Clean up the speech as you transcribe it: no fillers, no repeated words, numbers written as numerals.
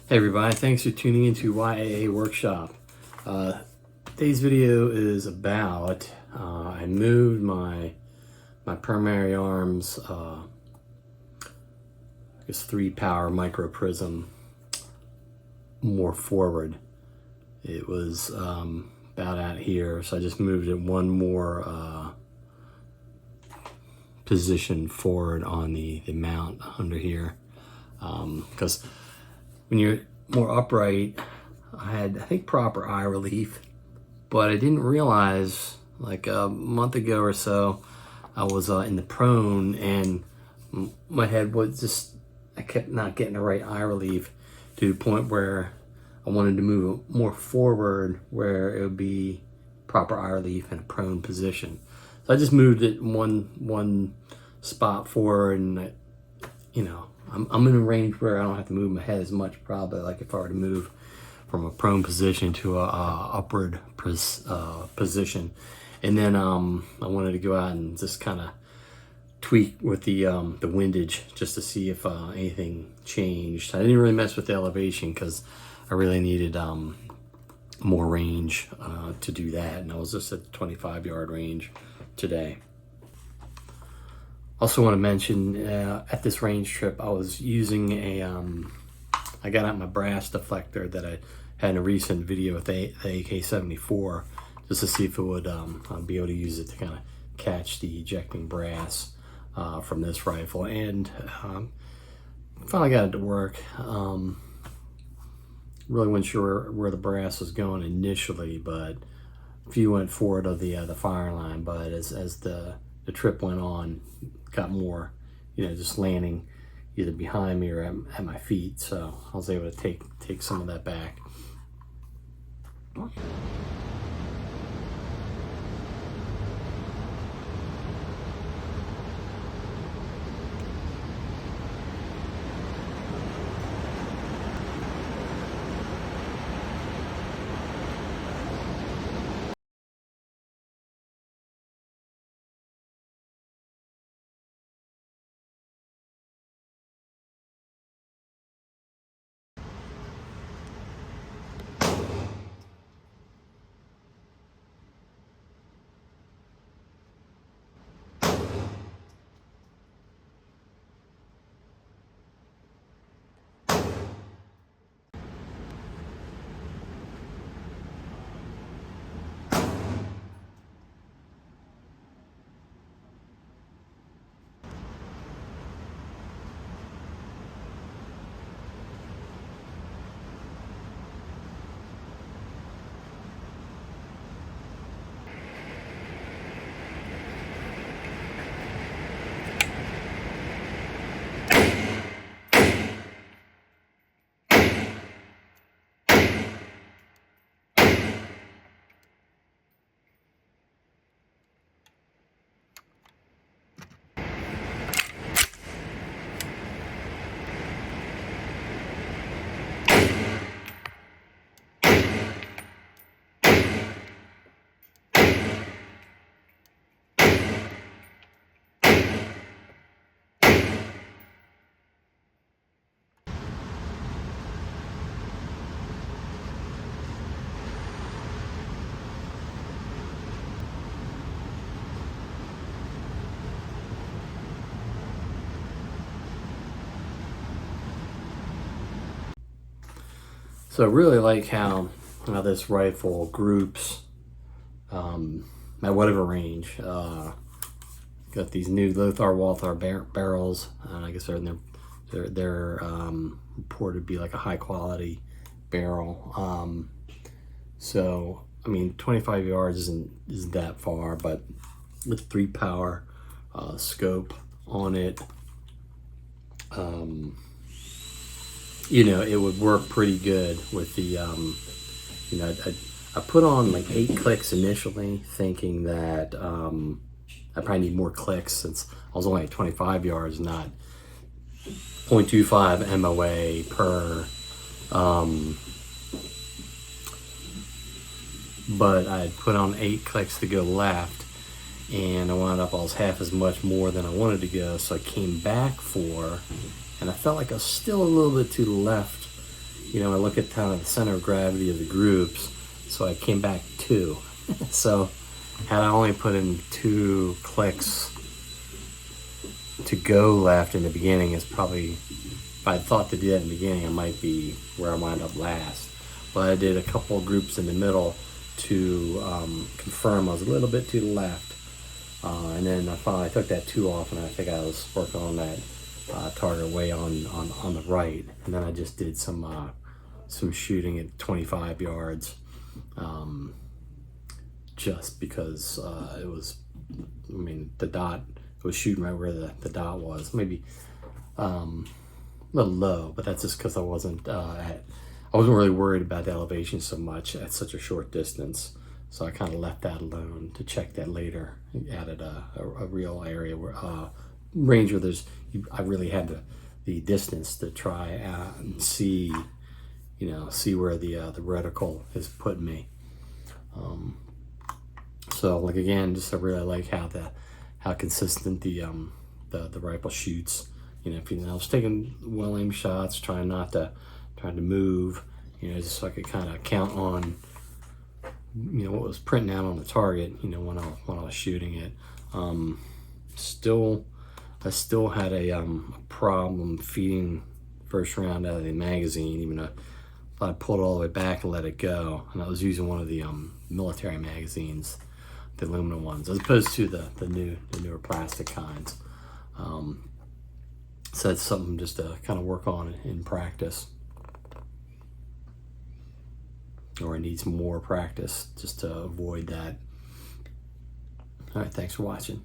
Hey everybody, thanks for tuning into YAA Workshop. Today's video is about, I moved my primary arms, I guess 3-power micro prism more forward. It was about out here, so I just moved it one more position forward on the mount under here, because when you're more upright, I had, I think, proper eye relief, but I didn't realize, like a month ago or so, I was in the prone, and my head was just, I kept not getting the right eye relief to the point where I wanted to move it more forward where it would be proper eye relief in a prone position. So I just moved it one spot forward, and I'm in a range where I don't have to move my head as much, probably, like if I were to move from a prone position to a upward position. And then I wanted to go out and just kind of tweak with the windage just to see if anything changed. I didn't really mess with the elevation because I really needed more range to do that, and I was just at the 25-yard range today. Also want to mention, at this range trip, I was using I got out my brass deflector that I had in a recent video with the AK-74, just to see if it would be able to use it to kind of catch the ejecting brass from this rifle, and finally got it to work. Really wasn't sure where the brass was going initially, but a few went forward of the firing line, but as the trip went on, got more, just landing either behind me or at my feet, so I was able to take some of that back. So I really like how this rifle groups at whatever range. Got these new Lothar barrels, and I guess they're reported to be like a high quality barrel. So I mean, 25 yards isn't that far, but with 3-power scope on it, it would work pretty good with the, I put on like 8 clicks initially, thinking that I probably need more clicks since I was only at 25 yards, not 0.25 MOA per, but I had put on 8 clicks to go left, and I wound up I was half as much more than I wanted to go, so I came back 4, and I felt like I was still a little bit to the left, you know, I look at kind of the center of gravity of the groups, so I came back 2. So had I only put in 2 clicks to go left in the beginning, is probably, if I thought to do that in the beginning, I might be where I wound up last. But I did a couple of groups in the middle to confirm I was a little bit to the left. And then I finally took that 2 off, and I think I was working on that target way on the right. And then I just did some shooting at 25 yards, just because it was, I mean, the dot, it was shooting right where the dot was. Maybe a little low, but that's just because I wasn't really worried about the elevation so much at such a short distance. So I kind of left that alone to check that later. Added a real area where range where I really had the distance to try out and see, you know, see where the reticle is putting me. So like, again, just I really like how consistent the rifle shoots. You know, if you know, I was taking well-aimed shots, trying to move, you know, just so I could kind of count on, you know, what was printing out on the target, you know, when I was shooting it. I still had a problem feeding first round out of the magazine, even if I pulled it all the way back and let it go. And I was using one of the military magazines, the aluminum ones, as opposed to the newer plastic kinds. So that's something just to kind of work on in practice, or it needs more practice just to avoid that. All right, thanks for watching.